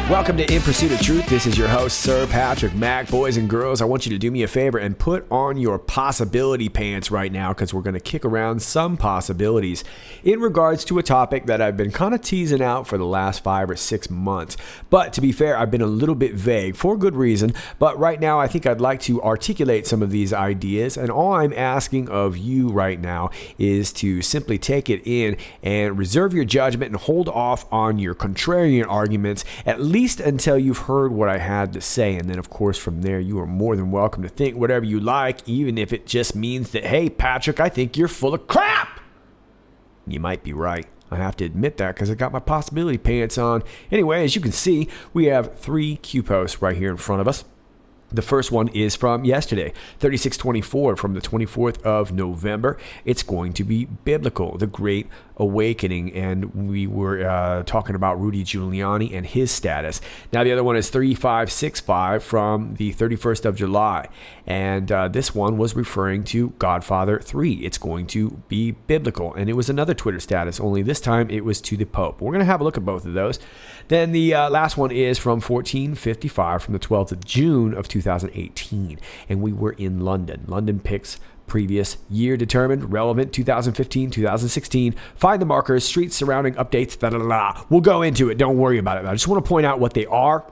Welcome to In Pursuit of Truth. This is your host, Sir Patrick Mack. Boys and girls, I want you to do me a favor and put on your possibility pants right now, because we're going to kick around some possibilities in regards to a topic that I've been kind of teasing out for the last 5 or 6 months. But to be fair, I've been a little bit vague for good reason. But right now, I think I'd like to articulate some of these ideas. And all I'm asking of you right now is to simply take it in and reserve your judgment and hold off on your contrarian arguments, at least until you've heard what I had to say. And then, of course, from there, you are more than welcome to think whatever you like, even if it just means that, hey, Patrick, I think you're full of crap. You might be right. I have to admit that because I got my possibility pants on. Anyway, as you can see, we have 3 Q posts right here in front of us. The first one is from yesterday, 3624 from the 24th of November. It's going to be biblical, the Great Awakening, and we were talking about Rudy Giuliani and his status. Now the other one is 3565 from the 31st of July, and this one was referring to Godfather 3. It's going to be biblical, and it was another Twitter status, only this time it was to the Pope. We're going to have a look at both of those. Then the last one is from 1455 from the 12th of June of 2018, and we were in London. London picks previous year determined, relevant, 2015, 2016. Find the markers, streets surrounding updates, We'll go into it. Don't worry about it. I just want to point out what they are,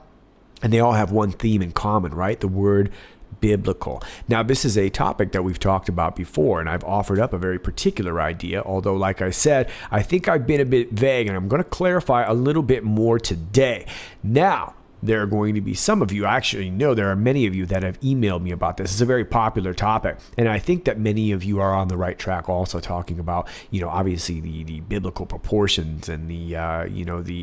and they all have one theme in common, right? The word biblical. Now, this is a topic that we've talked about before, and I've offered up a very particular idea, although, like I said, I think I've been a bit vague, and I'm going to clarify a little bit more today. Now, there are going to be some of you, actually, no, there are many of you that have emailed me about this. It's a very popular topic, and I think that many of you are on the right track also talking about, obviously the biblical proportions and the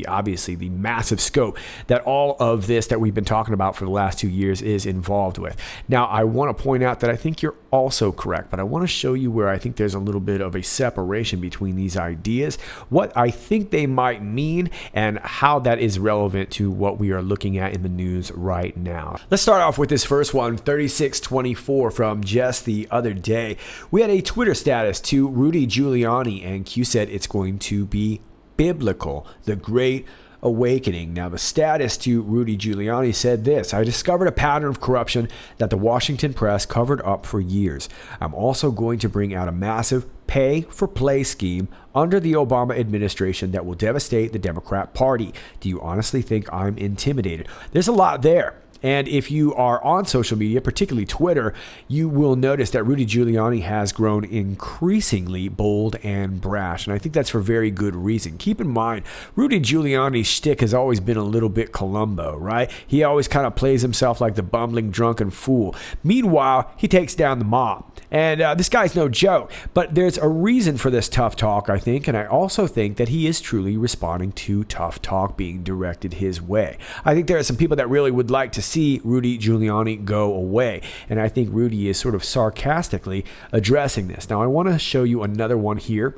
obviously the massive scope that all of this that we've been talking about for the last 2 years is involved with. Now, I want to point out that I think you're also correct, but I want to show you where I think there's a little bit of a separation between these ideas, what I think they might mean, and how that is relevant to what we are looking at in the news right now. Let's start off with this first one, 3624 from just the other day. We had a Twitter status to Rudy Giuliani, and Q said it's going to be biblical, the Great Awakening. Now, the status to Rudy Giuliani said this: I discovered a pattern of corruption that the Washington press covered up for years. I'm also going to bring out a massive pay-for-play scheme under the Obama administration that will devastate the Democrat Party. Do you honestly think I'm intimidated? There's a lot there. And if you are on social media, particularly Twitter, you will notice that Rudy Giuliani has grown increasingly bold and brash. And I think that's for very good reason. Keep in mind, Rudy Giuliani's shtick has always been a little bit Columbo, right? He always kind of plays himself like the bumbling drunken fool. Meanwhile, he takes down the mob. And this guy's no joke. But there's a reason for this tough talk, I think. And I also think that he is truly responding to tough talk being directed his way. I think there are some people that really would like to see Rudy Giuliani go away. And I think Rudy is sort of sarcastically addressing this. Now, I want to show you another one here.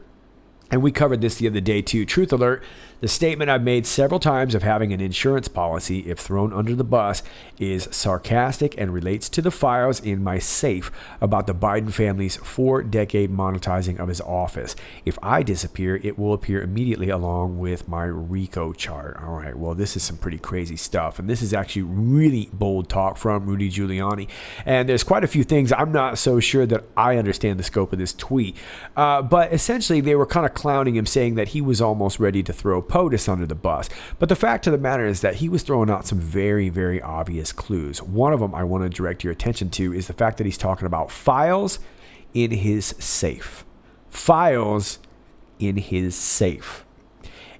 And we covered this the other day too. Truth alert, the statement I've made several times of having an insurance policy, if thrown under the bus, is sarcastic and relates to the files in my safe about the Biden family's 4-decade monetizing of his office. If I disappear, it will appear immediately along with my RICO chart. All right, well, this is some pretty crazy stuff. And this is actually really bold talk from Rudy Giuliani. And there's quite a few things I'm not so sure that I understand the scope of this tweet. But essentially, they were kind of clowning him, saying that he was almost ready to throw POTUS under the bus. But the fact of the matter is that he was throwing out some very, very obvious clues. One of them I want to direct your attention to is the fact that he's talking about files in his safe. Files in his safe.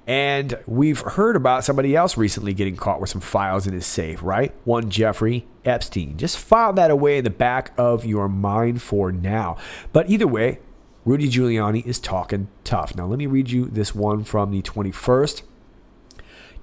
And we've heard about somebody else recently getting caught with some files in his safe, right? One Jeffrey Epstein. Just file that away in the back of your mind for now. But either way, Rudy Giuliani is talking tough. Now, let me read you this one from the 21st.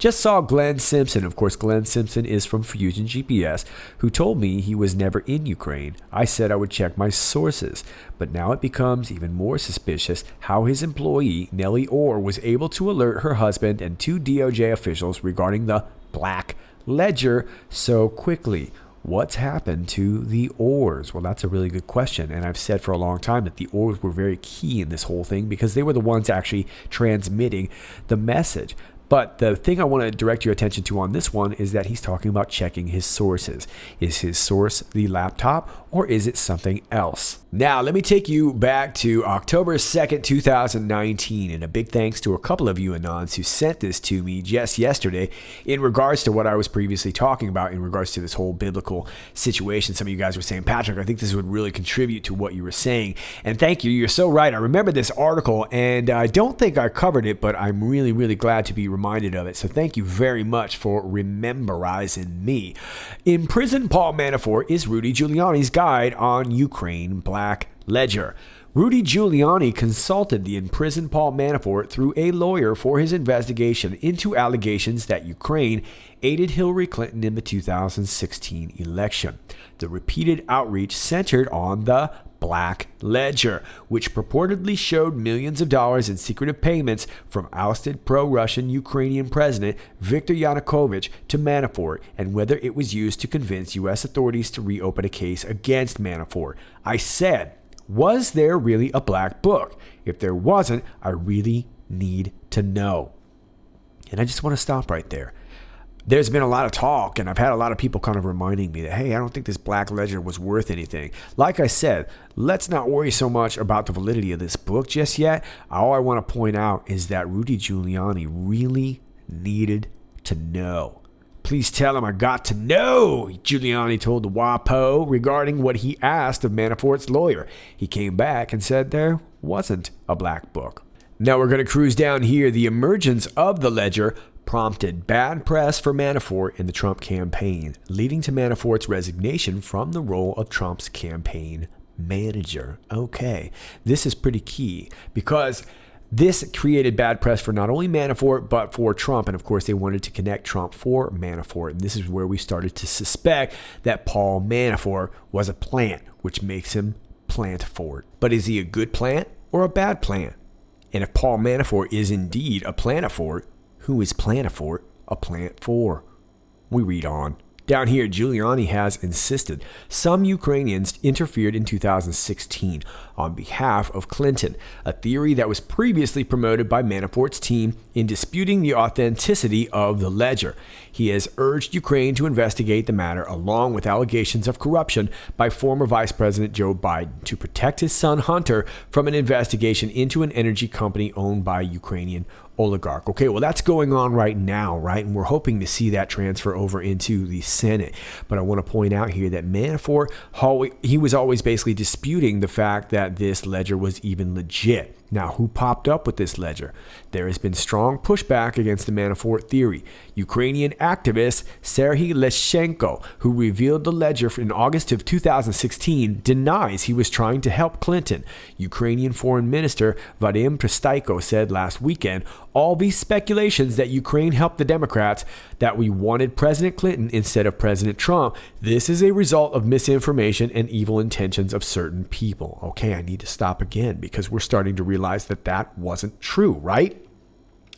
Just saw Glenn Simpson. Of course, Glenn Simpson is from Fusion GPS, who told me he was never in Ukraine. I said I would check my sources, but now it becomes even more suspicious how his employee, Nellie Orr, was able to alert her husband and 2 DOJ officials regarding the Black Ledger so quickly. What's happened to the Orrs? Well, that's a really good question. And I've said for a long time that the Orrs were very key in this whole thing because they were the ones actually transmitting the message. But the thing I want to direct your attention to on this one is that he's talking about checking his sources. Is his source the laptop or is it something else? Now, let me take you back to October 2nd, 2019, and a big thanks to a couple of you Anons who sent this to me just yesterday in regards to what I was previously talking about in regards to this whole biblical situation. Some of you guys were saying, Patrick, I think this would really contribute to what you were saying. And thank you. You're so right. I remember this article, and I don't think I covered it, but I'm really, really glad to be reminded of it. So thank you very much for rememberizing me. In Prison, Paul Manafort is Rudy Giuliani's guide on Ukraine Black Ledger. Rudy Giuliani consulted the imprisoned Paul Manafort through a lawyer for his investigation into allegations that Ukraine aided Hillary Clinton in the 2016 election. The repeated outreach centered on the Black Ledger, which purportedly showed millions of dollars in secretive payments from ousted pro-Russian Ukrainian President Viktor Yanukovych to Manafort, and whether it was used to convince U.S. authorities to reopen a case against Manafort. I said, was there really a black book? If there wasn't, I really need to know. And I just want to stop right there. There's been a lot of talk, and I've had a lot of people kind of reminding me that, hey, I don't think this Black Ledger was worth anything. Like I said, let's not worry so much about the validity of this book just yet. All I want to point out is that Rudy Giuliani really needed to know. Please tell him I got to know, Giuliani told the WAPO regarding what he asked of Manafort's lawyer. He came back and said there wasn't a black book. Now we're going to cruise down here. The emergence of the ledger prompted bad press for Manafort in the Trump campaign, leading to Manafort's resignation from the role of Trump's campaign manager. Okay, this is pretty key because this created bad press for not only Manafort, but for Trump. And of course, they wanted to connect Trump for Manafort. And this is where we started to suspect that Paul Manafort was a plant, which makes him Plantfort. But is he a good plant or a bad plant? And if Paul Manafort is indeed a Plantfort, who is Plantfort a plant for? We read on. Down here, Giuliani has insisted some Ukrainians interfered in 2016 on behalf of Clinton, a theory that was previously promoted by Manafort's team in disputing the authenticity of the ledger. He has urged Ukraine to investigate the matter along with allegations of corruption by former Vice President Joe Biden to protect his son Hunter from an investigation into an energy company owned by Ukrainian oligarch. Okay, well, that's going on right now, right? And we're hoping to see that transfer over into the Senate. But I want to point out here that Manafort, he was always basically disputing the fact that this ledger was even legit. Now, who popped up with this ledger? There has been strong pushback against the Manafort theory. Ukrainian activist Serhiy Leshchenko, who revealed the ledger in August of 2016, denies he was trying to help Clinton. Ukrainian Foreign Minister Vadim Prystaiko said last weekend, all these speculations that Ukraine helped the Democrats, that we wanted President Clinton instead of President Trump, this is a result of misinformation and evil intentions of certain people. Okay, I need to stop again because we're starting to realize that that wasn't true, right?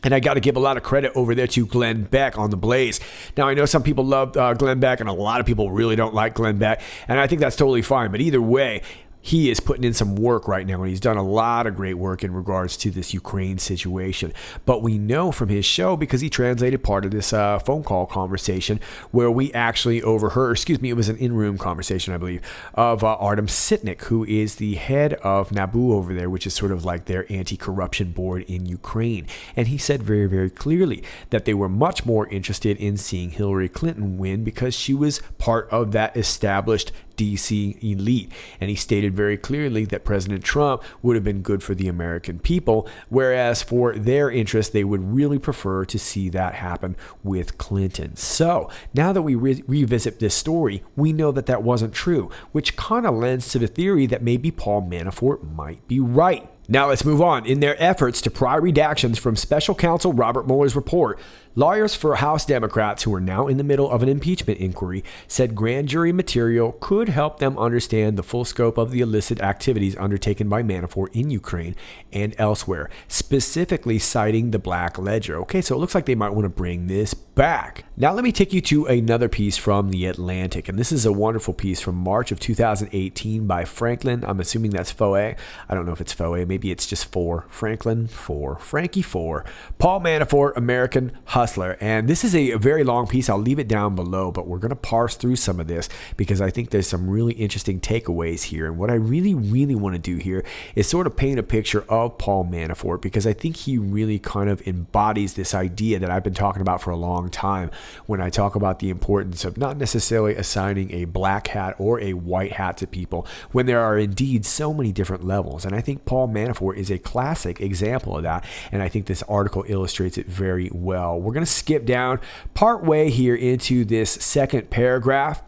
And I got to give a lot of credit over there to Glenn Beck on The Blaze. Now, I know some people love Glenn Beck, and a lot of people really don't like Glenn Beck, and I think that's totally fine. But either way, he is putting in some work right now, and he's done a lot of great work in regards to this Ukraine situation. But we know from his show, because he translated part of this phone call conversation where we actually overheard, it was an in-room conversation, I believe, of Artem Sitnik, who is the head of NABU over there, which is sort of like their anti-corruption board in Ukraine. And he said very, very clearly that they were much more interested in seeing Hillary Clinton win because she was part of that established DC elite. And he stated very clearly that President Trump would have been good for the American people, whereas for their interest, they would really prefer to see that happen with Clinton. So now that we revisit this story, we know that that wasn't true, which kind of lends to the theory that maybe Paul Manafort might be right. Now let's move on. In their efforts to pry redactions from special counsel Robert Mueller's report, Lawyers for House Democrats, who are now in the middle of an impeachment inquiry, said grand jury material could help them understand the full scope of the illicit activities undertaken by Manafort in Ukraine and elsewhere, specifically citing the Black Ledger. Okay, so it looks like they might want to bring this back. Now let me take you to another piece from The Atlantic, and this is a wonderful piece from March of 2018 by Franklin. I'm assuming that's Foe. I don't know if it's Foe. Maybe it's just Franklin 4, Frankie 4. Paul Manafort, American Hustler. And this is a very long piece. I'll leave it down below, but we're going to parse through some of this because I think there's some really interesting takeaways here. And what I really want to do here is sort of paint a picture of Paul Manafort, because I think he really kind of embodies this idea that I've been talking about for a long time when I talk about the importance of not necessarily assigning a black hat or a white hat to people when there are indeed so many different levels. And I think Paul Manafort is a classic example of that, and I think this article illustrates it very well. We're going to skip down part way here into this second paragraph.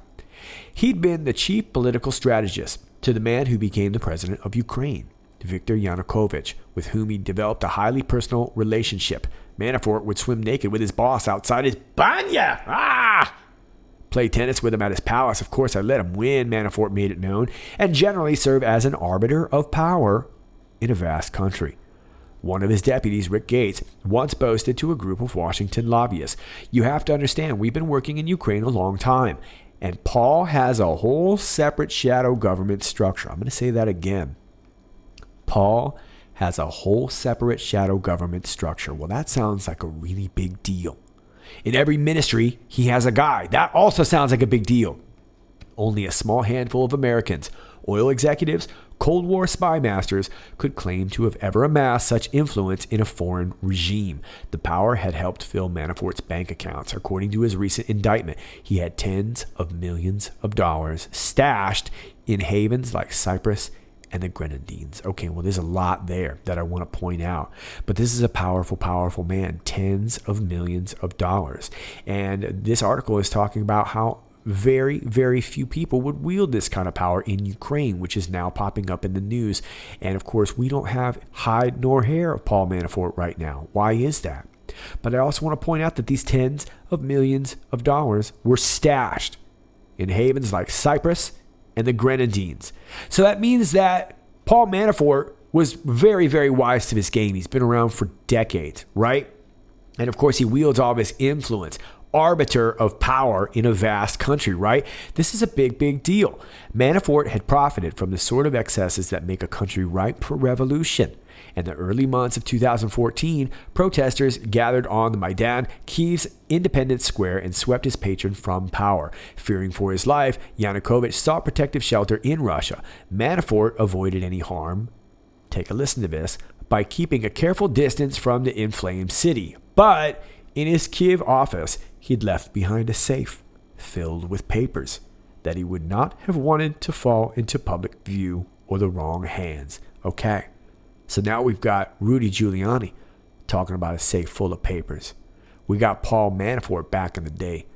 He'd been the chief political strategist to the man who became the president of Ukraine, Viktor Yanukovych, with whom he developed a highly personal relationship. Manafort would swim naked with his boss outside his banya. Play tennis with him at his palace. Of course, I let him win, Manafort made it known, and generally serve as an arbiter of power in a vast country. One of his deputies, Rick Gates, once boasted to a group of Washington lobbyists, "You have to understand, we've been working in Ukraine a long time, and Paul has a whole separate shadow government structure." I'm going to say that again. Paul has a whole separate shadow government structure. Well, that sounds like a really big deal. In every ministry, he has a guy. That also sounds like a big deal. Only a small handful of Americans, oil executives, Cold War spy masters, could claim to have ever amassed such influence in a foreign regime. The power had helped fill Manafort's bank accounts. According to his recent indictment, he had tens of millions of dollars stashed in havens like Cyprus and the Grenadines. Okay, well, there's a lot there that I want to point out. But this is a powerful man. Tens of millions of dollars. And this article is talking about how very few people would wield this kind of power in Ukraine, which is now popping up in the news. And of course, we don't have hide nor hair of Paul Manafort right now. Why is that? But I also want to point out that these tens of millions of dollars were stashed in havens like Cyprus and the Grenadines. So that means that Paul Manafort was very wise to this game. He's been around for decades, right? And of course, he wields all this influence, arbiter of power in a vast country, right? This is a big deal. Manafort had profited from the sort of excesses that make a country ripe for revolution. In the early months of 2014, protesters gathered on the Maidan, Kyiv's Independence Square, and swept his patron from power. Fearing for his life, Yanukovych sought protective shelter in Russia. Manafort avoided any harm, take a listen to this, by keeping a careful distance from the inflamed city. But in his Kyiv office, he'd left behind a safe filled with papers that he would not have wanted to fall into public view or the wrong hands. Okay. So now we've got Rudy Giuliani talking about a safe full of papers. We got Paul Manafort back in the day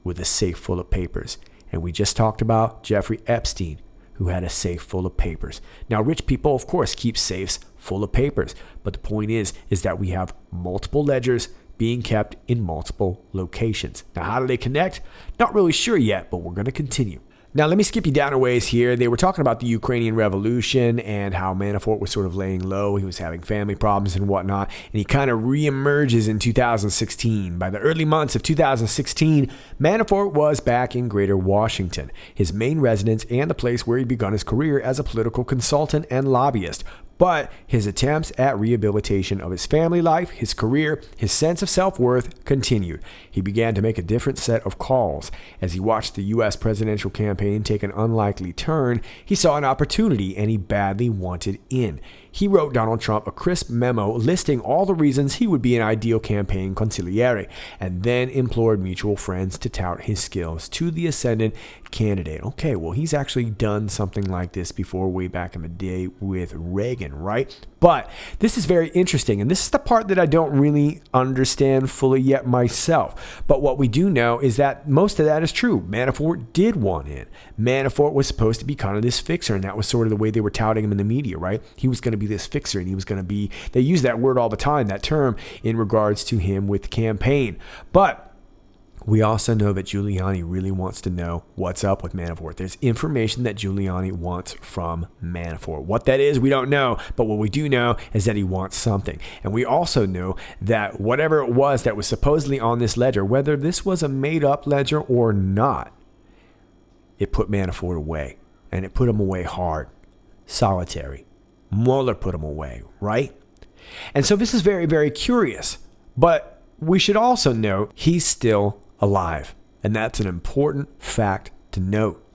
with a safe full of papers. And we just talked about Jeffrey Epstein, who had a safe full of papers. Now, rich people, of course, keep safes full of papers. But the point is that we have multiple ledgers being kept in multiple locations. Now, how do they connect? Not really sure yet, but we're going to continue. Now, let me skip you down a ways here. They were talking about the Ukrainian Revolution and how Manafort was sort of laying low. He was having family problems and whatnot, and he kind of reemerges in 2016. By the early months of 2016, Manafort was back in Greater Washington, his main residence and the place where he'd begun his career as a political consultant and lobbyist. But his attempts at rehabilitation of his family life, his career, his sense of self-worth continued. He began to make a different set of calls. As he watched the U.S. presidential campaign take an unlikely turn, he saw an opportunity and he badly wanted in. He wrote Donald Trump a crisp memo listing all the reasons he would be an ideal campaign consigliere, and then implored mutual friends to tout his skills to the ascendant candidate. Okay, well, he's actually done something like this before way back in the day with Reagan, right? But this is very interesting, and this is the part that I don't really understand fully yet myself. But what we do know is that most of that is true. Manafort did want in. Manafort was supposed to be kind of this fixer, and that was sort of the way they were touting him in the media, right? He was going to be this fixer, and he was going to be, they use that word all the time, that term, in regards to him with the campaign. But we also know that Giuliani really wants to know what's up with Manafort. There's information that Giuliani wants from Manafort. What that is, we don't know. But what we do know is that he wants something. And we also know that whatever it was that was supposedly on this ledger, whether this was a made-up ledger or not, it put Manafort away. And it put him away hard. Solitary. Mueller put him away, right? And so this is very, very curious. But we should also note he's still alive. And that's an important fact to note.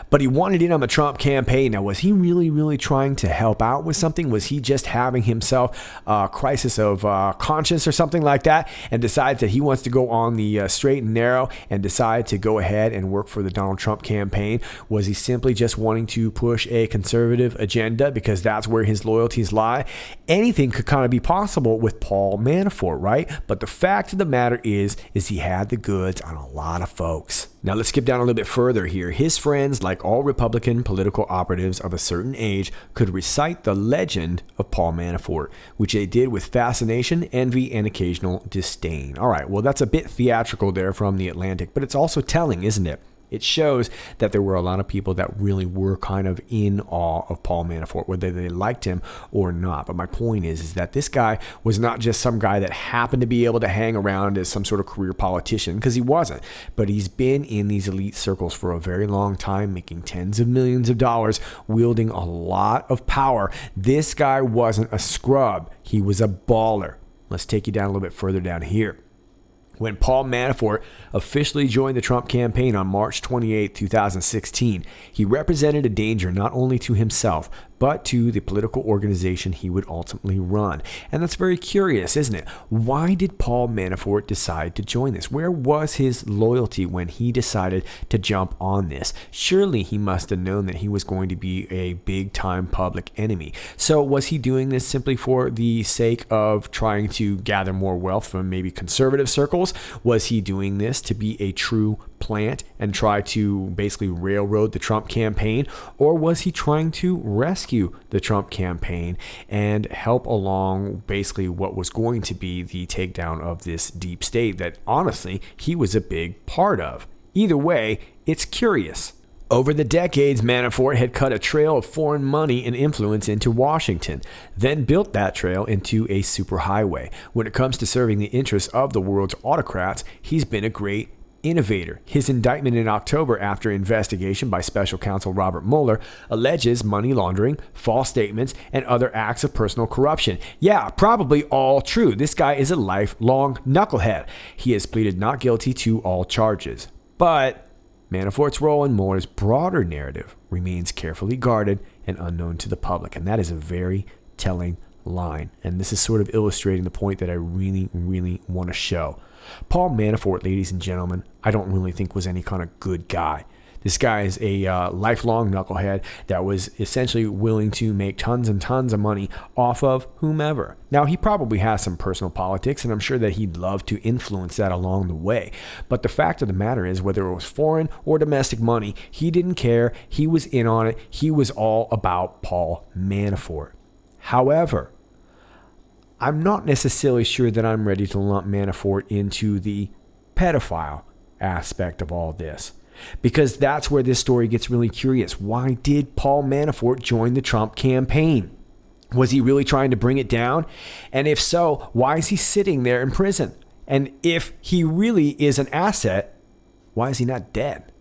But he wanted in on the Trump campaign. Now, was he really, really trying to help out with something? Was he just having himself a crisis of conscience or something like that and decides that he wants to go on the straight and narrow and decide to go ahead and work for the Donald Trump campaign? Was he simply just wanting to push a conservative agenda because that's where his loyalties lie? Anything could kind of be possible with Paul Manafort, right? But the fact of the matter is he had the goods on a lot of folks. Now, let's skip down a little bit further here. His friends, like all Republican political operatives of a certain age, could recite the legend of Paul Manafort, which they did with fascination, envy, and occasional disdain. All right, well, that's a bit theatrical there from The Atlantic, but it's also telling, isn't it? It shows that there were a lot of people that really were kind of in awe of Paul Manafort, whether they liked him or not. But my point is that this guy was not just some guy that happened to be able to hang around as some sort of career politician, because he wasn't. But he's been in these elite circles for a very long time, making tens of millions of dollars, wielding a lot of power. This guy wasn't a scrub. He was a baller. Let's take you down a little bit further down here. When Paul Manafort officially joined the Trump campaign on March 28, 2016, he represented a danger not only to himself, but to the political organization he would ultimately run. And that's very curious, isn't it? Why did Paul Manafort decide to join this? Where was his loyalty when he decided to jump on this? Surely he must have known that he was going to be a big-time public enemy. So was he doing this simply for the sake of trying to gather more wealth from maybe conservative circles? Was he doing this to be a true plant and try to basically railroad the Trump campaign? Or was he trying to rescue the Trump campaign and help along basically what was going to be the takedown of this deep state that honestly he was a big part of? Either way, it's curious. Over the decades, Manafort had cut a trail of foreign money and influence into Washington, then built that trail into a superhighway. When it comes to serving the interests of the world's autocrats, he's been a great innovator. His indictment in October after investigation by special counsel Robert Mueller alleges money laundering, false statements, and other acts of personal corruption. Yeah, probably all true. This guy is a lifelong knucklehead. He has pleaded not guilty to all charges. But Manafort's role in Mueller's broader narrative remains carefully guarded and unknown to the public. And that is a very telling line. And this is sort of illustrating the point that I really, really want to show. Paul Manafort, ladies and gentlemen, I don't really think was any kind of good guy. This guy is a lifelong knucklehead that was essentially willing to make tons and tons of money off of whomever. Now, he probably has some personal politics, and I'm sure that he'd love to influence that along the way. But the fact of the matter is, whether it was foreign or domestic money, he didn't care. He was in on it. He was all about Paul Manafort. However, I'm not necessarily sure that I'm ready to lump Manafort into the pedophile aspect of all this. Because that's where this story gets really curious. Why did Paul Manafort join the Trump campaign? Was he really trying to bring it down? And if so, why is he sitting there in prison? And if he really is an asset, why is he not dead?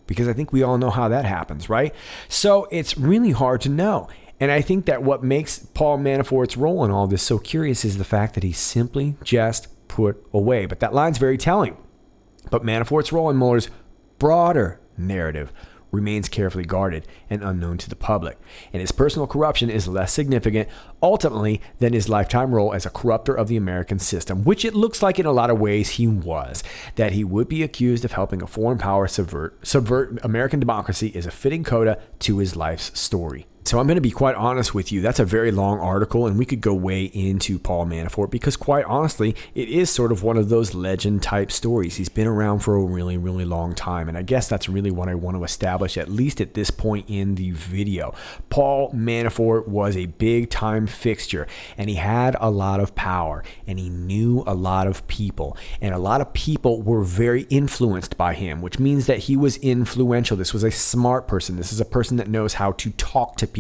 Because I think we all know how that happens, right? So it's really hard to know. And I think that what makes Paul Manafort's role in all this so curious is the fact that he's simply just put away. But that line's very telling. But Manafort's role in Mueller's broader narrative remains carefully guarded and unknown to the public. And his personal corruption is less significant, ultimately, than his lifetime role as a corrupter of the American system, which it looks like in a lot of ways he was. That he would be accused of helping a foreign power subvert American democracy is a fitting coda to his life's story. So I'm going to be quite honest with you. That's a very long article, and we could go way into Paul Manafort because quite honestly, it is sort of one of those legend type stories. He's been around for a really, really long time. And I guess that's really what I want to establish, at least at this point in the video. Paul Manafort was a big time fixture, and he had a lot of power, and he knew a lot of people, and a lot of people were very influenced by him, which means that he was influential. This was a smart person. This is a person that knows how to talk to people.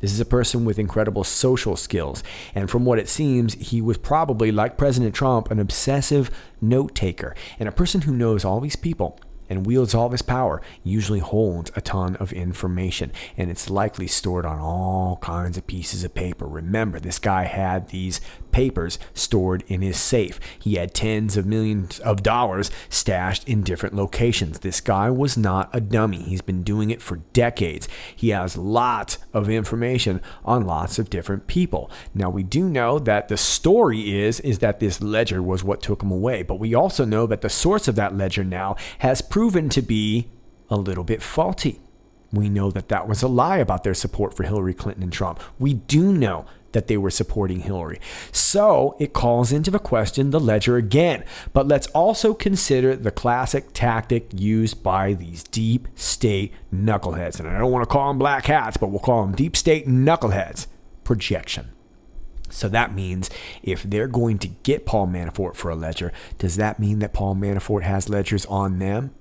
This is a person with incredible social skills. And from what it seems, he was probably, like President Trump, an obsessive note taker. And a person who knows all these people and wields all this power usually holds a ton of information, and it's likely stored on all kinds of pieces of paper. Remember, this guy had these papers stored in his safe. He had tens of millions of dollars stashed in different locations. This guy was not a dummy. He's been doing it for decades. He has lots of information on lots of different people. Now, we do know that the story is that this ledger was what took him away, but we also know that the source of that ledger now has proven to be a little bit faulty. We know that that was a lie about their support for Hillary Clinton and Trump. We do know that they were supporting Hillary. So it calls into the question the ledger again. But let's also consider the classic tactic used by these deep state knuckleheads. And I don't want to call them black hats, but we'll call them deep state knuckleheads. Projection. So that means if they're going to get Paul Manafort for a ledger, does that mean that Paul Manafort has ledgers on them?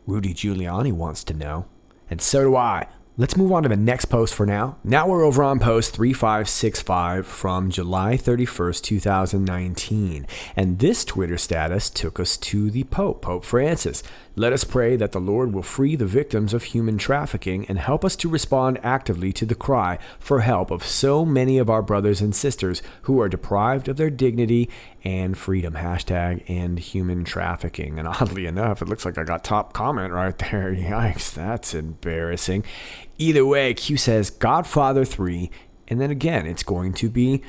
Rudy Giuliani wants to know. And so do I. Let's move on to the next post for now. Now we're over on post 3565 from July 31st, 2019. And this Twitter status took us to the Pope Francis. Let us pray that the Lord will free the victims of human trafficking and help us to respond actively to the cry for help of so many of our brothers and sisters who are deprived of their dignity and freedom. Hashtag end human trafficking. And oddly enough, it looks like I got top comment right there. Yikes, that's embarrassing. Either way, Q says Godfather 3, and then again, it's going to be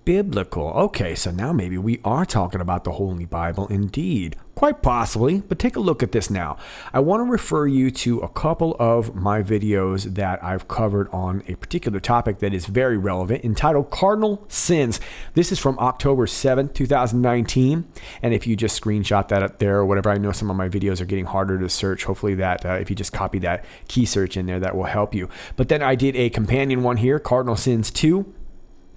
biblical. Okay, so now maybe we are talking about the Holy Bible indeed. Quite possibly, but take a look at this now. I want to refer you to a couple of my videos that I've covered on a particular topic that is very relevant, entitled Cardinal Sins. This is from October 7th, 2019. And if you just screenshot that up there or whatever, I know some of my videos are getting harder to search. Hopefully that if you just copy that key search in there, that will help you. But then I did a companion one here, Cardinal Sins 2.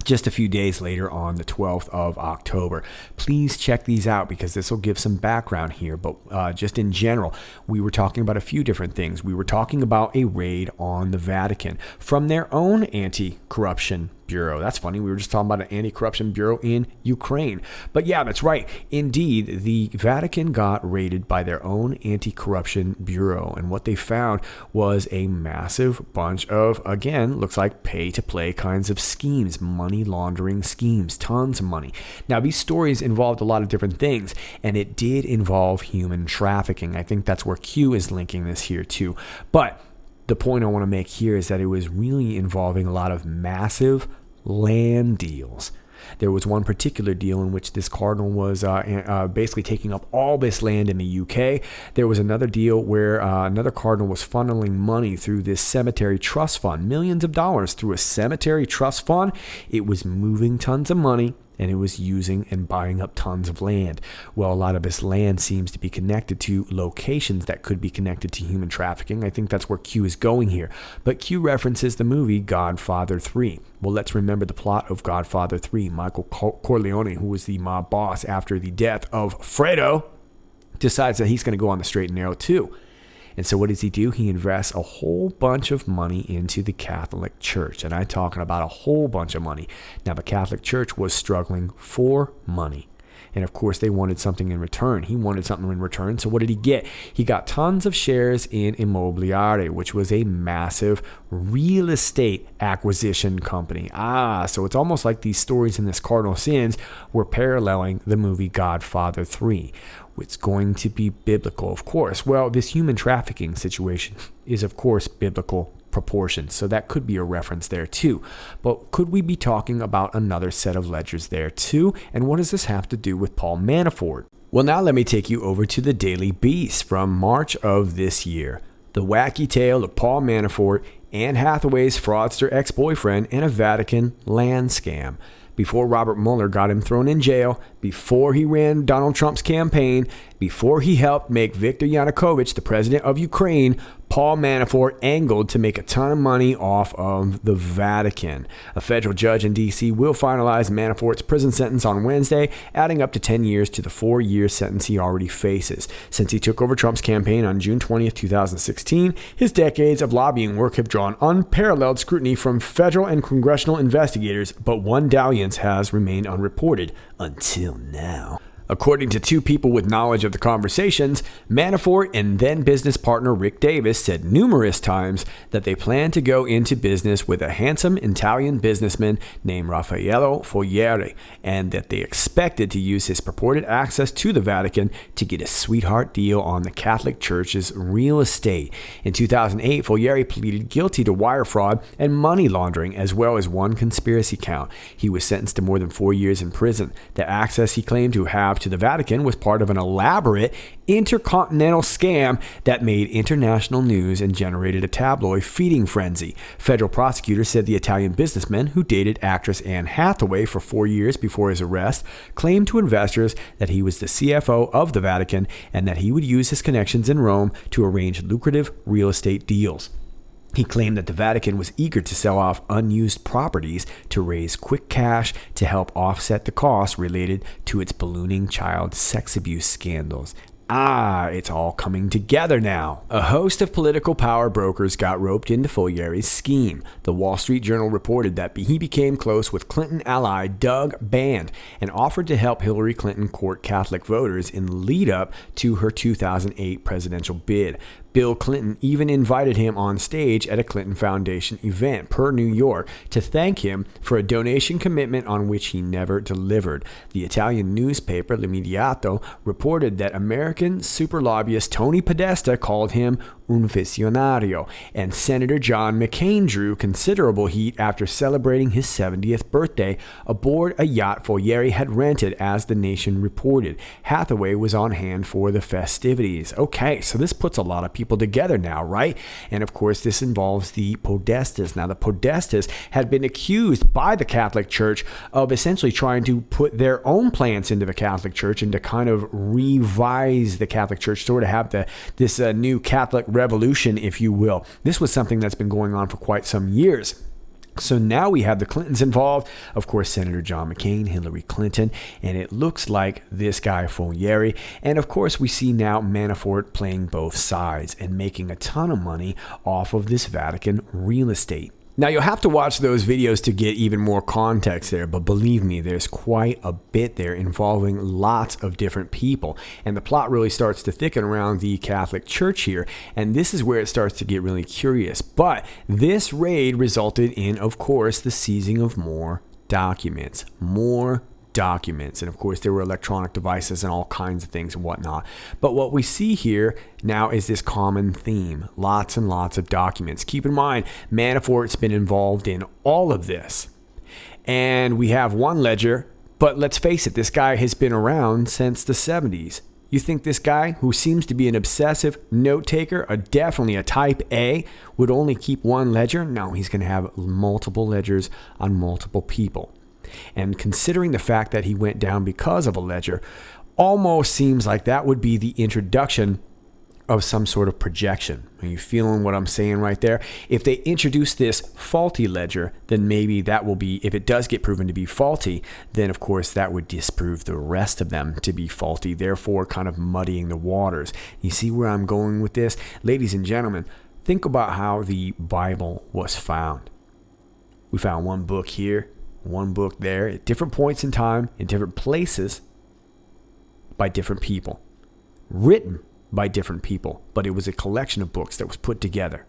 Just a few days later on the 12th of October. Please check these out because this will give some background here. But just in general, we were talking about a few different things. We were talking about a raid on the Vatican from their own anti-corruption bureau. That's funny. We were just talking about an anti-corruption bureau in Ukraine. But yeah, that's right. Indeed, the Vatican got raided by their own anti-corruption bureau. And what they found was a massive bunch of, again, looks like pay-to-play kinds of schemes, money laundering schemes, tons of money. Now, these stories involved a lot of different things, and it did involve human trafficking. I think that's where Q is linking this here too. But the point I want to make here is that it was really involving a lot of massive land deals. There was one particular deal in which this cardinal was basically taking up all this land in the UK. There was another deal where another cardinal was funneling money through this cemetery trust fund, millions of dollars through a cemetery trust fund. It was moving tons of money, and it was using and buying up tons of land. Well, a lot of this land seems to be connected to locations that could be connected to human trafficking. I think that's where Q is going here. But Q references the movie Godfather 3. Well, let's remember the plot of Godfather 3. Michael Corleone, who was the mob boss after the death of Fredo, decides that he's going to go on the straight and narrow too. And so what does he do? He invests a whole bunch of money into the Catholic Church. And I'm talking about a whole bunch of money. Now, the Catholic Church was struggling for money. And of course, they wanted something in return. He wanted something in return. So what did he get? He got tons of shares in Immobiliare, which was a massive real estate acquisition company. So it's almost like these stories in this Cardinal Sins were paralleling the movie Godfather 3. It's going to be biblical, of course. Well, this human trafficking situation is, of course, biblical proportions. So that could be a reference there too. But could we be talking about another set of ledgers there too? And what does this have to do with Paul Manafort? Well, now let me take you over to the Daily Beast from March of this year. The wacky tale of Paul Manafort Anne Hathaway's fraudster ex-boyfriend, and a Vatican land scam. Before Robert Mueller got him thrown in jail, before he ran Donald Trump's campaign, before he helped make Viktor Yanukovych the president of Ukraine, Paul Manafort angled to make a ton of money off of the Vatican. A federal judge in D.C. will finalize Manafort's prison sentence on Wednesday, adding up to 10 years to the 4-year sentence he already faces. Since he took over Trump's campaign on June 20th, 2016, his decades of lobbying work have drawn unparalleled scrutiny from federal and congressional investigators, but one dalliance has remained unreported until now. According to two people with knowledge of the conversations, Manafort and then business partner Rick Davis said numerous times that they plan to go into business with a handsome Italian businessman named Raffaello Foglieri, and that they expected to use his purported access to the Vatican to get a sweetheart deal on the Catholic Church's real estate. In 2008, Foglieri pleaded guilty to wire fraud and money laundering, as well as one conspiracy count. He was sentenced to more than 4 years in prison. The access he claimed to have to the Vatican was part of an elaborate intercontinental scam that made international news and generated a tabloid feeding frenzy. Federal prosecutors said the Italian businessman, who dated actress Anne Hathaway for 4 years before his arrest, claimed to investors that he was the CFO of the Vatican and that he would use his connections in Rome to arrange lucrative real estate deals. He claimed that the Vatican was eager to sell off unused properties to raise quick cash to help offset the costs related to its ballooning child sex abuse scandals. It's all coming together now. A host of political power brokers got roped into Foglieri's scheme. The Wall Street Journal reported that he became close with Clinton ally Doug Band and offered to help Hillary Clinton court Catholic voters in the lead up to her 2008 presidential bid. Bill Clinton even invited him on stage at a Clinton Foundation event per New York to thank him for a donation commitment on which he never delivered. The Italian newspaper L'Immediato reported that American super lobbyist Tony Podesta called him un visionario, and Senator John McCain drew considerable heat after celebrating his 70th birthday aboard a yacht Foglieri had rented, as the Nation reported. Hathaway was on hand for the festivities. Okay, so this puts a lot of people together now, right? And of course, this involves the Podestas. Now, the Podestas had been accused by the Catholic Church of essentially trying to put their own plans into the Catholic Church and to kind of revise the Catholic Church, sort of have this new Catholic revolution, if you will. This was something that's been going on for quite some years. So now we have the Clintons involved, of course, Senator John McCain, Hillary Clinton, and it looks like this guy Foglieri. And of course, we see now Manafort playing both sides and making a ton of money off of this Vatican real estate. Now, you'll have to watch those videos to get even more context there, but believe me, there's quite a bit there involving lots of different people. And the plot really starts to thicken around the Catholic Church here, and this is where it starts to get really curious. But this raid resulted in, of course, the seizing of more documents. And of course there were electronic devices and all kinds of things and whatnot. But what we see here now is this common theme: lots and lots of documents. Keep in mind, Manafort's been involved in all of this, and we have one ledger, but let's face it, this guy has been around since the 70s. You think this guy, who seems to be an obsessive note taker, definitely a type A, would only keep one ledger? No, he's going to have multiple ledgers on multiple people. And considering the fact that he went down because of a ledger, almost seems like that would be the introduction of some sort of projection. Are you feeling what I'm saying right there? If they introduce this faulty ledger, then maybe that will be, if it does get proven to be faulty, then of course that would disprove the rest of them to be faulty, therefore kind of muddying the waters. You see where I'm going with this? Ladies and gentlemen, think about how the Bible was found. We found one book here, one book there, at different points in time, in different places, by different people, written by different people, but it was a collection of books that was put together.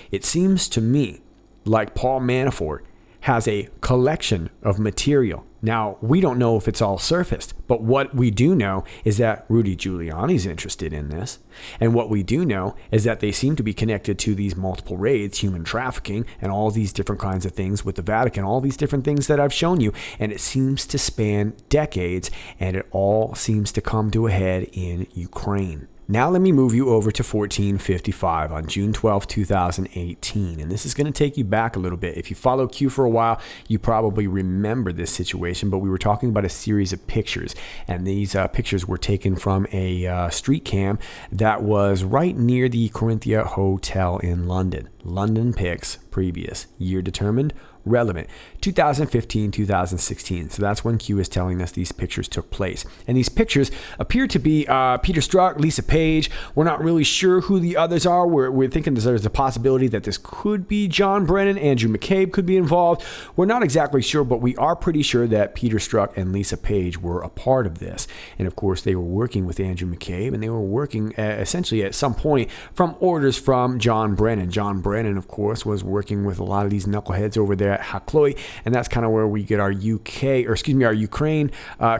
It seems to me like Paul Manafort has a collection of material. Now, we don't know if it's all surfaced, but what we do know is that Rudy Giuliani's interested in this. And what we do know is that they seem to be connected to these multiple raids, human trafficking, and all these different kinds of things with the Vatican, all these different things that I've shown you. And it seems to span decades, and it all seems to come to a head in Ukraine. Now let me move you over to 1455 on June 12, 2018. And this is going to take you back a little bit. If you follow Q for a while, you probably remember this situation, but we were talking about a series of pictures. And these pictures were taken from a street cam that was right near the Corinthia Hotel in London. London pics, previous, year determined, relevant, 2015, 2016. So that's when Q is telling us these pictures took place. And these pictures appear to be Peter Strzok, Lisa Page. We're not really sure who the others are. We're thinking there's a possibility that this could be John Brennan. Andrew McCabe could be involved. We're not exactly sure, but we are pretty sure that Peter Strzok and Lisa Page were a part of this. And of course, they were working with Andrew McCabe, and they were working essentially at some point from orders from John Brennan. John Brennan, of course, was working with a lot of these knuckleheads over there at Hakloi, and that's kind of where we get our Ukraine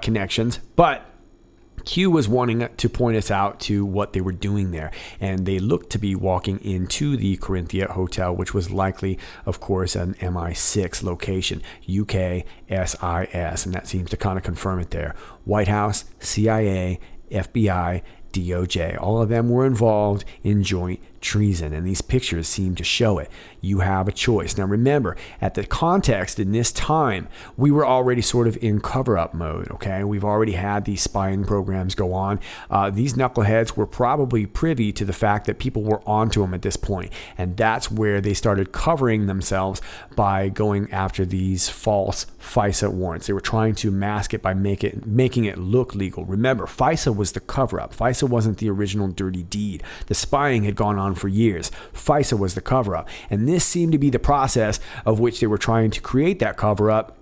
connections. But Q was wanting to point us out to what they were doing there, and they looked to be walking into the Corinthia Hotel, which was likely, of course, an MI6 location, UK SIS, and that seems to kind of confirm it there. White House, CIA, FBI, DOJ, all of them were involved in joint treason, and these pictures seem to show it. You have a choice. Now remember, at the context in this time, we were already sort of in cover-up mode, okay? We've already had these spying programs go on. These knuckleheads were probably privy to the fact that people were onto them at this point, and that's where they started covering themselves by going after these false FISA warrants. They were trying to mask it by making it look legal. Remember, FISA was the cover-up. FISA wasn't the original dirty deed. The spying had gone on for years. FISA was the cover-up. And this seemed to be the process of which they were trying to create that cover-up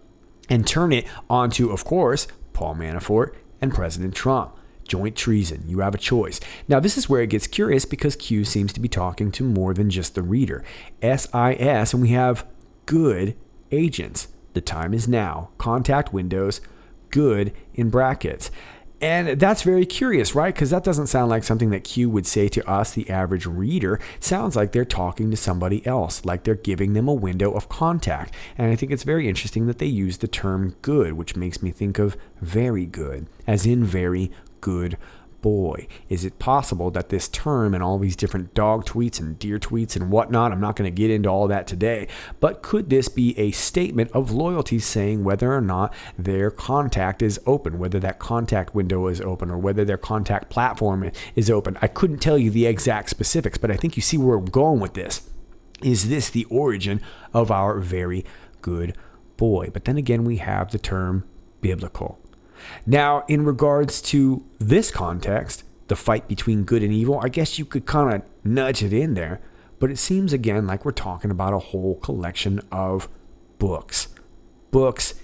and turn it onto, of course, Paul Manafort and President Trump. Joint treason. You have a choice. Now, this is where it gets curious because Q seems to be talking to more than just the reader. SIS, and we have good agents. The time is now. Contact windows, good in brackets. And that's very curious, right? Because that doesn't sound like something that Q would say to us, the average reader. It sounds like they're talking to somebody else, like they're giving them a window of contact. And I think it's very interesting that they use the term good, which makes me think of very good, as in very good boy. Is it possible that this term and all these different dog tweets and deer tweets and whatnot, I'm not going to get into all that today, but could this be a statement of loyalty saying whether or not their contact is open, whether that contact window is open, or whether their contact platform is open? I couldn't tell you the exact specifics, but I think you see where we're going with this. Is this the origin of our very good boy? But then again, we have the term biblical. Now, in regards to this context, the fight between good and evil, I guess you could kind of nudge it in there, but it seems again like we're talking about a whole collection of books. Books,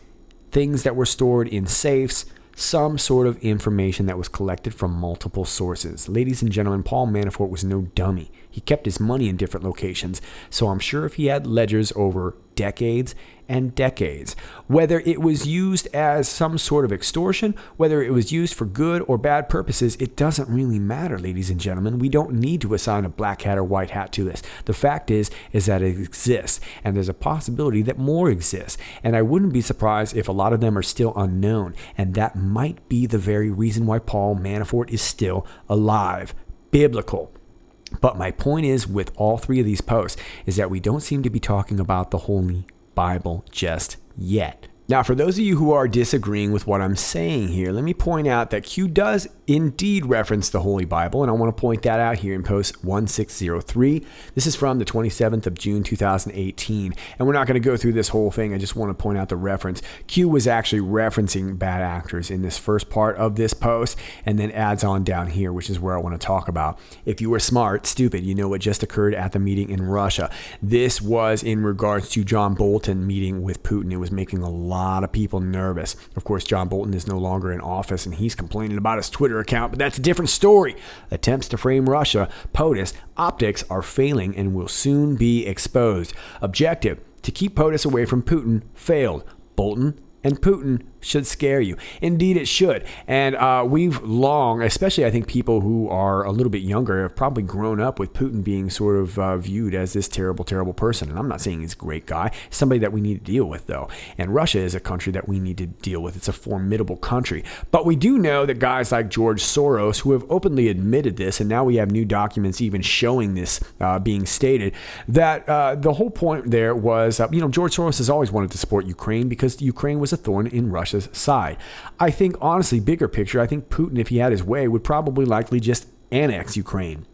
things that were stored in safes, some sort of information that was collected from multiple sources. Ladies and gentlemen, Paul Manafort was no dummy. He kept his money in different locations, so I'm sure if he had ledgers over decades and decades, whether it was used as some sort of extortion, whether it was used for good or bad purposes, it doesn't really matter, ladies and gentlemen. We don't need to assign a black hat or white hat to this. The fact is that it exists, and there's a possibility that more exists, and I wouldn't be surprised if a lot of them are still unknown, and that might be the very reason why Paul Manafort is still alive. Biblical. But my point is, with all three of these posts, is that we don't seem to be talking about the Holy Bible just yet. Now, for those of you who are disagreeing with what I'm saying here, let me point out that Q does indeed reference the Holy Bible, and I want to point that out here in post 1603. This is from the 27th of June, 2018, and we're not going to go through this whole thing. I just want to point out the reference. Q was actually referencing bad actors in this first part of this post, and then adds on down here, which is where I want to talk about. If you were smart, stupid, you know what just occurred at the meeting in Russia. This was in regards to John Bolton meeting with Putin. It was making a lot of people nervous. Of course, John Bolton is no longer in office, and he's complaining about his Twitter account, but that's a different story. Attempts to frame Russia, POTUS, optics are failing and will soon be exposed. Objective: to keep POTUS away from Putin, failed. Bolton and Putin should scare you. Indeed, it should. And we've long, especially I think people who are a little bit younger, have probably grown up with Putin being sort of viewed as this terrible, terrible person. And I'm not saying he's a great guy. He's somebody that we need to deal with, though. And Russia is a country that we need to deal with. It's a formidable country. But we do know that guys like George Soros, who have openly admitted this, and now we have new documents even showing this being stated, that the whole point there was, George Soros has always wanted to support Ukraine because Ukraine was a thorn in Russia's side. I think, honestly, bigger picture, I think Putin, if he had his way, would probably likely just annex Ukraine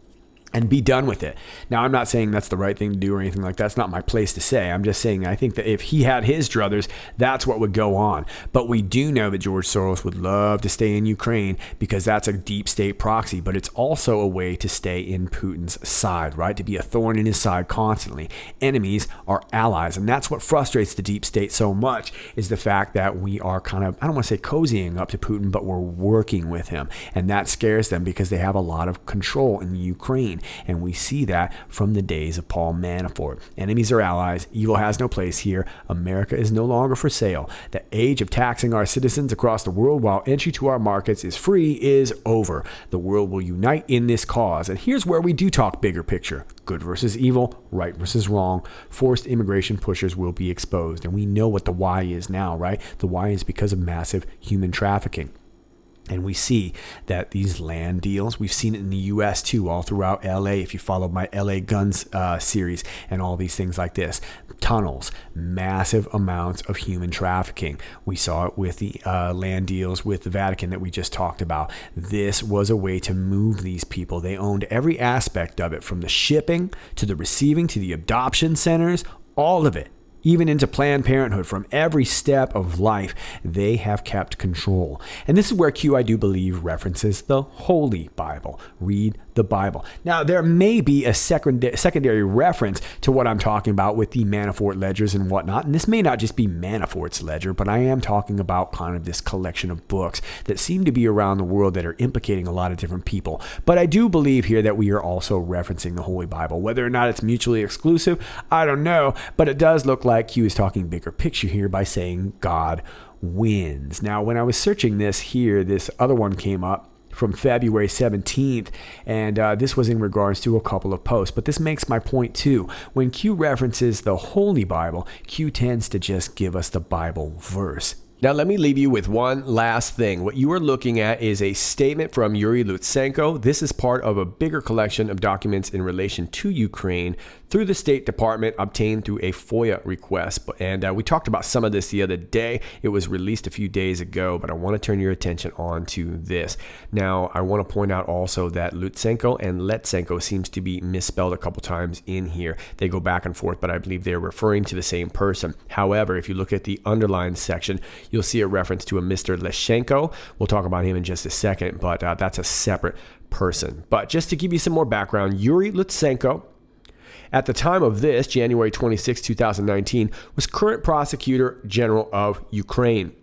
and be done with it. Now, I'm not saying that's the right thing to do or anything like that. That's not my place to say. I'm just saying I think that if he had his druthers, that's what would go on. But we do know that George Soros would love to stay in Ukraine because that's a deep state proxy, but it's also a way to stay in Putin's side, right? To be a thorn in his side constantly. Enemies are allies, and that's what frustrates the deep state so much, is the fact that we are kind of, I don't want to say cozying up to Putin, but we're working with him. And that scares them because they have a lot of control in Ukraine. And we see that from the days of Paul Manafort. Enemies are allies. Evil has no place here. America is no longer for sale. The age of taxing our citizens across the world while entry to our markets is free is over. The world will unite in this cause. And here's where we do talk bigger picture. Good versus evil, right versus wrong. Forced immigration pushers will be exposed. And we know what the why is now, right? The why is because of massive human trafficking. And we see that these land deals, we've seen it in the U.S. too, all throughout L.A. If you followed my L.A. Guns series and all these things like this. Tunnels, massive amounts of human trafficking. We saw it with the land deals with the Vatican that we just talked about. This was a way to move these people. They owned every aspect of it, from the shipping to the receiving to the adoption centers, all of it. Even into Planned Parenthood, from every step of life, they have kept control. And this is where Q, I do believe, references the Holy Bible. Read the Bible. Now, there may be a secondary reference to what I'm talking about with the Manafort ledgers and whatnot. And this may not just be Manafort's ledger, but I am talking about kind of this collection of books that seem to be around the world that are implicating a lot of different people. But I do believe here that we are also referencing the Holy Bible. Whether or not it's mutually exclusive, I don't know. But it does look like Q is talking bigger picture here by saying God wins. Now, when I was searching this here, this other one came up from February 17th, and this was in regards to a couple of posts. But this makes my point too. When Q references the Holy Bible, Q tends to just give us the Bible verse. Now, let me leave you with one last thing. What you are looking at is a statement from Yuri Lutsenko. This is part of a bigger collection of documents in relation to Ukraine through the State Department, obtained through a FOIA request. And we talked about some of this the other day. It was released a few days ago, but I want to turn your attention on to this. Now, I want to point out also that Lutsenko and Letsenko seems to be misspelled a couple times in here. They go back and forth, but I believe they're referring to the same person. However, if you look at the underlined section, you'll see a reference to a Mr. Leshenko. We'll talk about him in just a second, but that's a separate person. But just to give you some more background, Yuri Lutsenko, at the time of this, January 26, 2019, was current prosecutor general of Ukraine.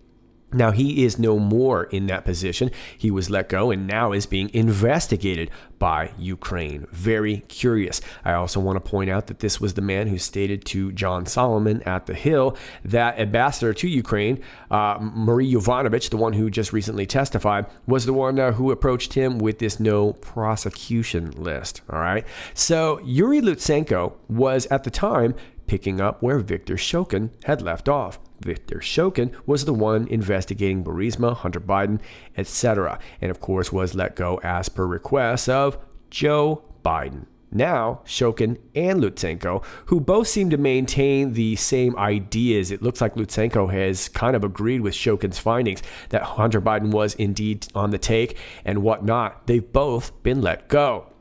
Now, he is no more in that position. He was let go and now is being investigated by Ukraine. Very curious. I also want to point out that this was the man who stated to John Solomon at the Hill that ambassador to Ukraine, Marie Yovanovitch, the one who just recently testified, was the one who approached him with this no prosecution list. All right. So Yuri Lutsenko was at the time picking up where Viktor Shokin had left off. Viktor Shokin was the one investigating Burisma, Hunter Biden, etc., and of course was let go as per request of Joe Biden. Now, Shokin and Lutsenko, who both seem to maintain the same ideas. It looks like Lutsenko has kind of agreed with Shokin's findings that Hunter Biden was indeed on the take and whatnot. They've both been let go.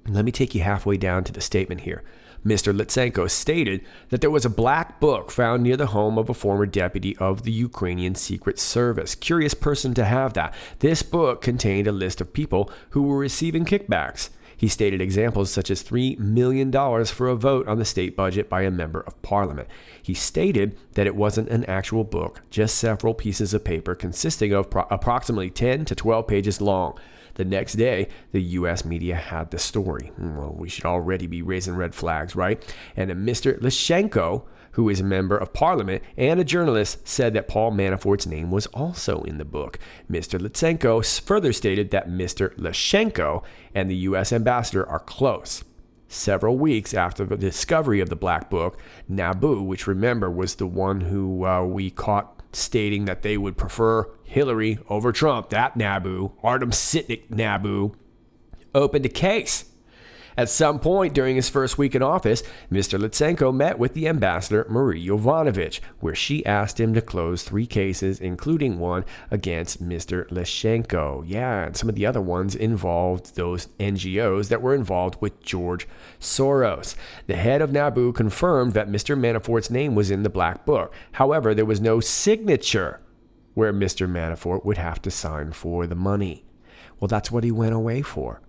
Let me take you halfway down to the statement here. Mr. Lutsenko stated that there was a black book found near the home of a former deputy of the Ukrainian Secret Service. Curious person to have that. This book contained a list of people who were receiving kickbacks. He stated examples such as $3 million for a vote on the state budget by a member of parliament. He stated that it wasn't an actual book, just several pieces of paper consisting of approximately 10 to 12 pages long. The next day, the U.S. media had the story. Well, we should already be raising red flags, right? And Mr. Leshenko, who is a member of parliament and a journalist, said that Paul Manafort's name was also in the book. Mr. Lutsenko further stated that Mr. Lushenko and the U.S. ambassador are close. Several weeks after the discovery of the Black Book, Nabu, which remember was the one who we caught stating that they would prefer Hillary over Trump, that Nabu, Artem Sitnik Nabu, opened a case. At some point during his first week in office, Mr. Lutsenko met with the ambassador Marie Yovanovitch, where she asked him to close 3 cases, including one against Mr. Lushenko. Yeah, and some of the other ones involved those NGOs that were involved with George Soros. The head of Nabu confirmed that Mr. Manafort's name was in the Black Book. However, there was no signature where Mr. Manafort would have to sign for the money. Well, that's what he went away for.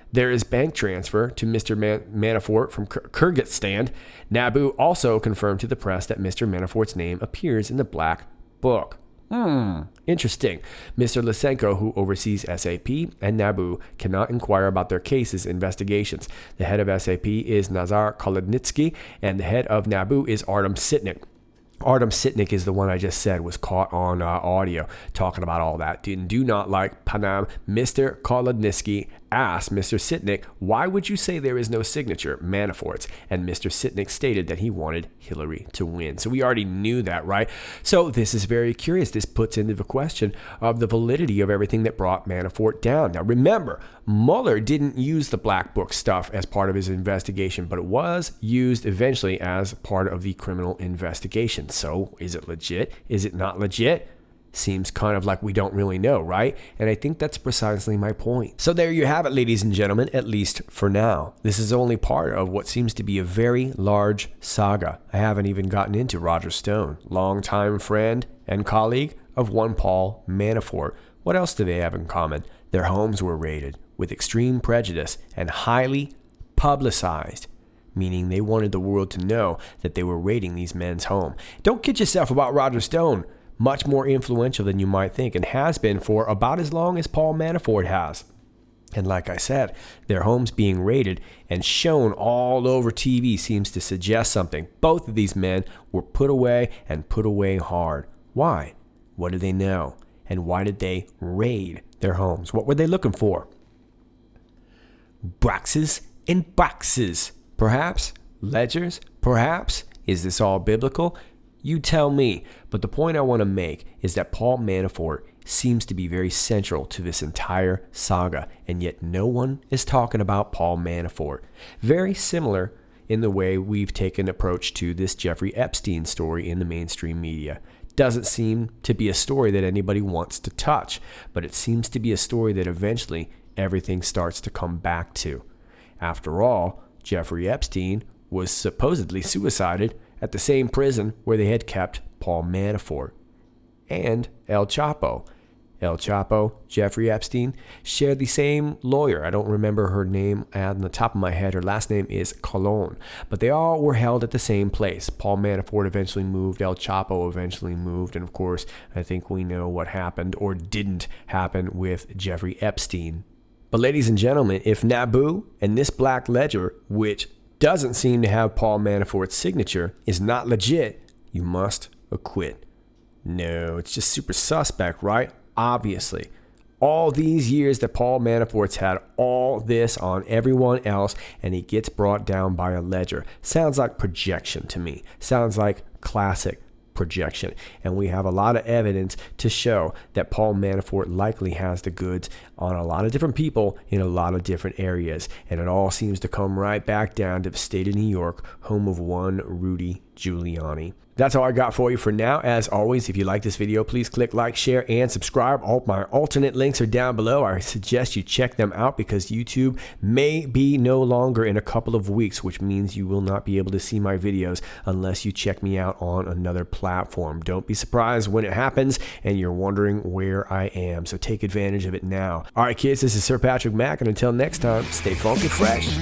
There is bank transfer to Mr. Manafort from Kyrgyzstan. Nabu also confirmed to the press that Mr. Manafort's name appears in the Black Book. Interesting. Mr. Lysenko, who oversees SAP and Nabu, cannot inquire about their cases investigations. The head of SAP is Nazar Kolodnitsky, and the head of Nabu is Artem Sitnik. Artem Sitnik is the one I just said was caught on audio talking about all that. Do not like Panam. Mr. Kolodnitsky asked Mr. Sitnik, why would you say there is no signature, Manafort's? And Mr. Sitnik stated that he wanted Hillary to win. So we already knew that, right? So this is very curious. This puts into the question of the validity of everything that brought Manafort down. Now remember, Mueller didn't use the Black Book stuff as part of his investigation, but it was used eventually as part of the criminal investigation. So is it legit? Is it not legit? Seems kind of like we don't really know, right? And I think that's precisely my point. So there you have it, ladies and gentlemen, at least for now. This is only part of what seems to be a very large saga. I haven't even gotten into Roger Stone, longtime friend and colleague of one Paul Manafort. What else do they have in common? Their homes were raided with extreme prejudice and highly publicized, meaning they wanted the world to know that they were raiding these men's home. Don't kid yourself about Roger Stone. Much more influential than you might think, and has been for about as long as Paul Manafort has. And like I said, their homes being raided and shown all over TV seems to suggest something. Both of these men were put away, and put away hard. Why? What do they know? And why did they raid their homes? What were they looking for? Boxes and boxes. Perhaps? Ledgers? Perhaps? Is this all biblical? You tell me. But the point I want to make is that Paul Manafort seems to be very central to this entire saga, and yet no one is talking about Paul Manafort. Very similar in the way we've taken approach to this Jeffrey Epstein story in the mainstream media. Doesn't seem to be a story that anybody wants to touch, but it seems to be a story that eventually everything starts to come back to. After all, Jeffrey Epstein was supposedly suicided at the same prison where they had kept Paul Manafort. And El Chapo, Jeffrey Epstein, shared the same lawyer. I don't remember her name on the top of my head. Her last name is Colon. But they all were held at the same place. Paul Manafort eventually moved. El Chapo eventually moved. And of course, I think we know what happened or didn't happen with Jeffrey Epstein. But ladies and gentlemen, if Nabu and this Black Ledger, which doesn't seem to have Paul Manafort's signature, is not legit, you must acquit. No, it's just super suspect, right? Obviously. All these years that Paul Manafort's had all this on everyone else, and he gets brought down by a ledger. Sounds like projection to me. Sounds like classic projection. And we have a lot of evidence to show that Paul Manafort likely has the goods on a lot of different people in a lot of different areas. And it all seems to come right back down to the state of New York, home of one Rudy Giuliani. That's all I got for you for now. As always, if you like this video, please click like, share, and subscribe. All my alternate links are down below. I suggest you check them out because YouTube may be no longer in a couple of weeks, which means you will not be able to see my videos unless you check me out on another platform. Don't be surprised when it happens and you're wondering where I am. So take advantage of it now. All right, kids, this is Sir Patrick Mack, and until next time, stay funky fresh.